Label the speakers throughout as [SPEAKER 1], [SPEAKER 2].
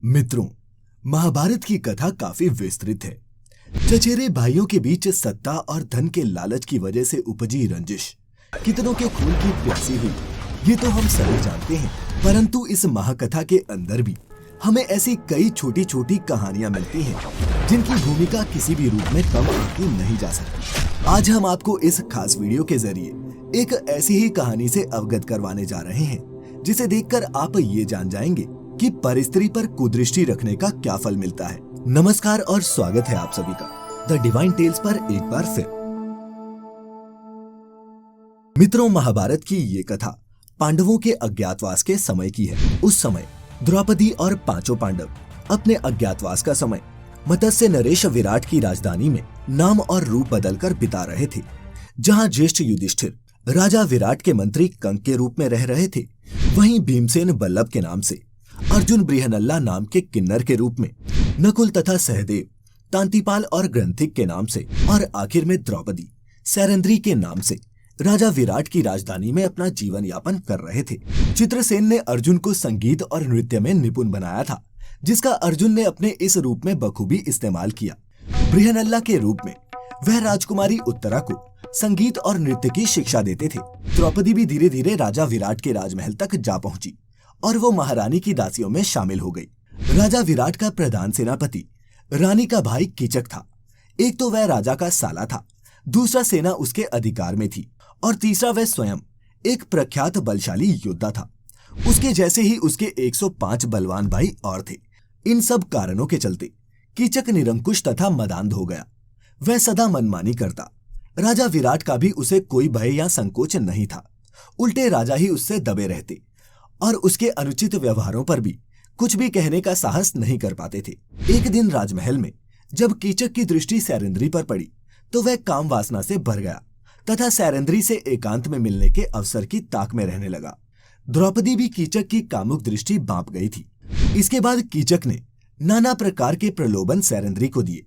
[SPEAKER 1] मित्रों, महाभारत की कथा काफी विस्तृत है। चचेरे भाइयों के बीच सत्ता और धन के लालच की वजह से उपजी रंजिश कितनों के खून की प्यासी हुई, ये तो हम सभी जानते हैं। परंतु इस महाकथा के अंदर भी हमें ऐसी कई छोटी छोटी कहानियां मिलती हैं जिनकी भूमिका किसी भी रूप में कम आंकी नहीं जा सकती। आज हम आपको इस खास वीडियो के जरिए एक ऐसी ही कहानी से अवगत करवाने जा रहे हैं जिसे देखकर आप ये जान जाएंगे कि परस्त्री पर कुदृष्टि रखने का क्या फल मिलता है। नमस्कार और स्वागत है आप सभी का द डिवाइन टेल्स पर एक बार फिर। मित्रों, महाभारत की ये कथा पांडवों के अज्ञातवास के समय की है। उस समय द्रौपदी और पांचों पांडव अपने अज्ञातवास का समय मत्स्य नरेश विराट की राजधानी में नाम और रूप बदलकर बिता रहे थे। जहां ज्येष्ठ युधिष्ठिर राजा विराट के मंत्री कंक के रूप में रह रहे थे, वहीं भीमसेन बल्लभ के नाम से, अर्जुन बृहनल्ला नाम के किन्नर के रूप में, नकुल तथा सहदेव तांतिपाल और ग्रंथिक के नाम से, और आखिर में द्रौपदी सैरंध्री के नाम से राजा विराट की राजधानी में अपना जीवन यापन कर रहे थे। चित्रसेन ने अर्जुन को संगीत और नृत्य में निपुण बनाया था, जिसका अर्जुन ने अपने इस रूप में बखूबी इस्तेमाल किया। बृहनल्ला के रूप में वह राजकुमारी उत्तरा को संगीत और नृत्य की शिक्षा देते थे। द्रौपदी भी धीरे धीरे राजा विराट के राजमहल तक जा पहुंची और वो महारानी की दासियों में शामिल हो गई। राजा विराट का प्रधान सेनापति रानी का भाई कीचक था। एक तो वह राजा का साला था, दूसरा सेना उसके अधिकार में थी, और तीसरा वह स्वयं एक प्रख्यात बलशाली योद्धा था। उसके जैसे ही उसके 105 बलवान भाई और थे। इन सब कारणों के चलते कीचक निरंकुश तथा मदान्ध हो गया। वह सदा मनमानी करता। राजा विराट का भी उसे कोई भय या संकोच नहीं था। उल्टे राजा ही उससे दबे रहते और उसके अनुचित व्यवहारों पर भी कुछ भी कहने का साहस नहीं कर पाते थे। एक दिन राजमहल में जब कीचक की दृष्टि सैरंध्री पर पड़ी तो वह काम वासना से भर गया तथा सैरंध्री से एकांत में मिलने के अवसर की ताक में रहने लगा। द्रौपदी भी कीचक की कामुक दृष्टि बांप गई थी। इसके बाद कीचक ने नाना प्रकार के प्रलोभन सैरंध्री को दिए।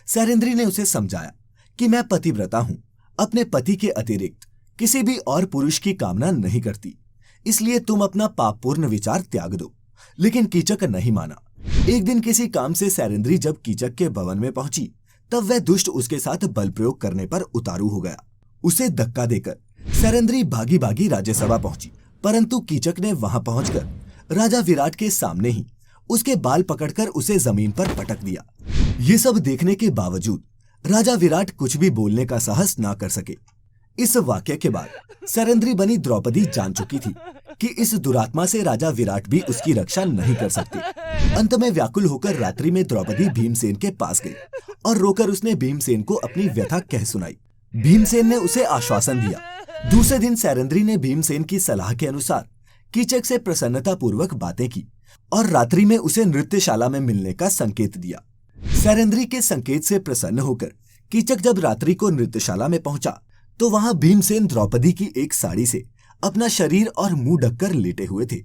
[SPEAKER 1] सैरंध्री ने उसे समझाया कि मैं पतिव्रता हूं, अपने पति के अतिरिक्त किसी भी और पुरुष की कामना नहीं करती, इसलिए तुम अपना पापपूर्ण विचार त्याग दो। लेकिन कीचक नहीं माना। एक दिन किसी काम से सैरंध्री जब कीचक के भवन में पहुंची तब वह दुष्ट उसके साथ बल प्रयोग करने पर उतारू हो गया। उसे धक्का देकर सैरंध्री भागी भागी राज्यसभा पहुंची, परंतु कीचक ने वहां पहुंचकर राजा विराट के सामने ही उसके बाल पकड़कर उसे जमीन पर पटक दिया। ये सब देखने के बावजूद राजा विराट कुछ भी बोलने का साहस ना कर सके। इस वाक्य के बाद सैरंध्री बनी द्रौपदी जान चुकी थी कि इस दुरात्मा से राजा विराट भी उसकी रक्षा नहीं कर सकते। अंत में व्याकुल होकर रात्रि में द्रौपदी भीमसेन के पास गई और रोकर उसने भीमसेन को अपनी व्यथा कह सुनाई। भीमसेन ने उसे आश्वासन दिया। दूसरे दिन सैरंध्री ने भीमसेन की सलाह के अनुसार कीचक से प्रसन्नता पूर्वक बातें की और रात्रि में उसे नृत्यशाला में मिलने का संकेत दिया। सैरंध्री के संकेत से प्रसन्न होकर कीचक जब रात्रि को नृत्यशाला में पहुंचा तो वहां भीमसेन द्रौपदी की एक साड़ी से अपना शरीर और मुंह ढककर लेटे हुए थे।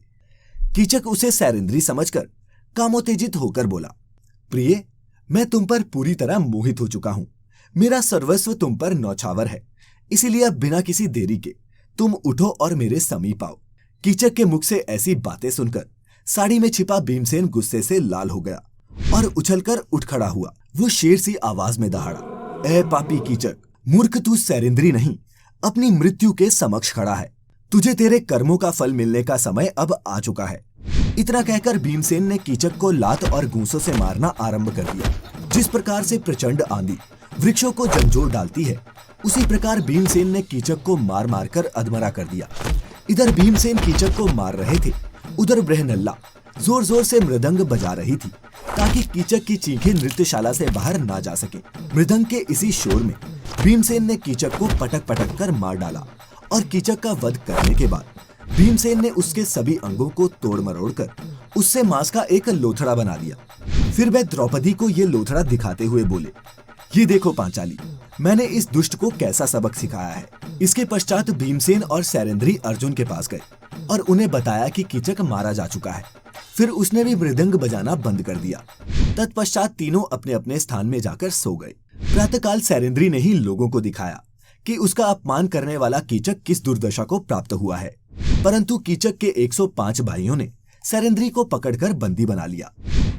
[SPEAKER 1] कीचक उसे सैरंध्री समझकर कामोत्तेजित होकर बोला, प्रिय, मैं तुम पर पूरी तरह मोहित हो चुका हूं। मेरा सर्वस्व तुम पर नौछावर है, इसीलिए अब बिना किसी देरी के तुम उठो और मेरे समीप आओ। कीचक के मुख से ऐसी बातें सुनकर साड़ी में छिपा भीमसेन गुस्से से लाल हो गया और उछलकर उठ खड़ा हुआ। वो शेर सी आवाज में दहाड़ा, ए पापी कीचक, मूर्ख, तू सैरंध्री नहीं अपनी मृत्यु के समक्ष खड़ा है। तुझे तेरे कर्मों का फल मिलने का समय अब आ चुका है। इतना कहकर भीमसेन ने कीचक को लात और घूंसों से मारना आरंभ कर दिया। जिस प्रकार से प्रचंड आंधी वृक्षों को झंझोर डालती है, उसी प्रकार भीमसेन ने कीचक को मार मार कर अधमरा कर दिया। इधर भीमसेन कीचक को मार रहे थे, उधर बृहनल्ला जोर जोर से मृदंग बजा रही थी ताकि कीचक की चीखें नृत्यशाला से बाहर ना जा सके। मृदंग के इसी शोर में भीमसेन ने कीचक को पटक पटक कर मार डाला और कीचक का वध करने के बाद भीमसेन ने उसके सभी अंगों को तोड़ मरोड़ कर उससे मांस का एक लोथड़ा बना दिया। फिर वह द्रौपदी को ये लोथड़ा दिखाते हुए बोले, ये देखो पांचाली, मैंने इस दुष्ट को कैसा सबक सिखाया है। इसके पश्चात भीमसेन और सैरंध्री अर्जुन के पास गए और उन्हें बताया कि कीचक मारा जा चुका है। फिर उसने भी मृदंग बजाना बंद कर दिया। तत्पश्चात तीनों अपने अपने स्थान में जाकर सो गए। प्रातःकाल सैरंध्री ने ही लोगों को दिखाया कि उसका अपमान करने वाला कीचक किस दुर्दशा को प्राप्त हुआ है। परंतु कीचक के 105 भाइयों ने सैरंध्री को पकड़कर बंदी बना लिया।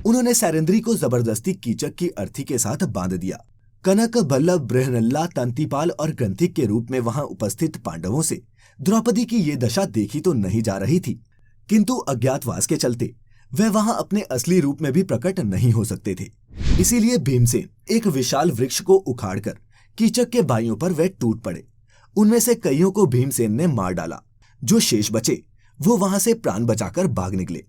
[SPEAKER 1] उन्होंने सैरेंद्री को जबरदस्ती कीचक की अर्थी के साथ बांध दिया। कनक, बल्लभ, बृहनल्ला, तंतीपाल और ग्रंथिक के रूप में वहां उपस्थित पांडवों से द्रौपदी की ये दशा देखी तो नहीं जा रही थी, किंतु अज्ञातवास के चलते वह वहां अपने असली रूप में भी प्रकट नहीं हो सकते थे। इसीलिए भीमसेन एक विशाल वृक्ष को उखाड़कर कीचक के भाइयों पर वह टूट पड़े। उनमें से कईयों को भीमसेन ने मार डाला। जो शेष बचे वो वहां से प्राण बचाकर भाग निकले।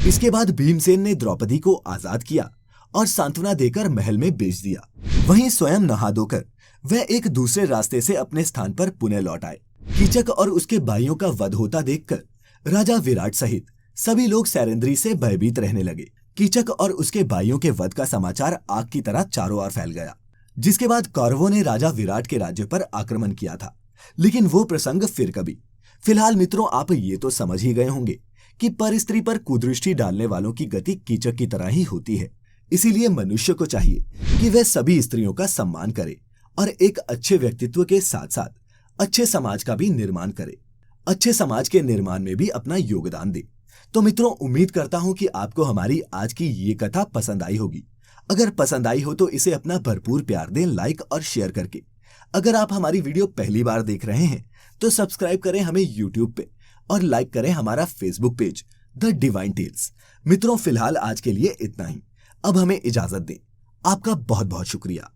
[SPEAKER 1] इसके बाद भीमसेन ने द्रौपदी को आजाद किया और सांत्वना देकर महल में भेज दिया। वहीं स्वयं नहा धोकर वह एक दूसरे रास्ते से अपने स्थान पर पुनः लौट आए। कीचक और उसके भाइयों का वध होता देखकर राजा विराट सहित सभी लोग सैरेंद्री से भयभीत रहने लगे। कीचक और उसके भाइयों के वध का समाचार आग की तरह चारों ओर फैल गया, जिसके बाद कौरवों ने राजा विराट के राज्य पर आक्रमण किया था। लेकिन वो प्रसंग फिर कभी। फिलहाल मित्रों, आप ये तो समझ ही गए होंगे कि परस्त्री पर कुदृष्टि डालने वालों की गति कीचक की तरह ही होती है। इसीलिए मनुष्य को चाहिए कि वह सभी स्त्रियों का सम्मान करे और एक अच्छे व्यक्तित्व के साथ साथ अच्छे समाज का भी निर्माण करे, अच्छे समाज के निर्माण में भी अपना योगदान दे। तो मित्रों, उम्मीद करता हूं कि आपको हमारी आज की ये कथा पसंद आई होगी। अगर पसंद आई हो तो इसे अपना भरपूर प्यार दें, लाइक और शेयर करके। अगर आप हमारी वीडियो पहली बार देख रहे हैं तो सब्सक्राइब करें हमें यूट्यूब पे और लाइक करें हमारा Facebook page the divine tales. मित्रों, फिलहाल आज के लिए इतना ही। अब हमें इजाजत दें। आपका बहुत बहुत शुक्रिया।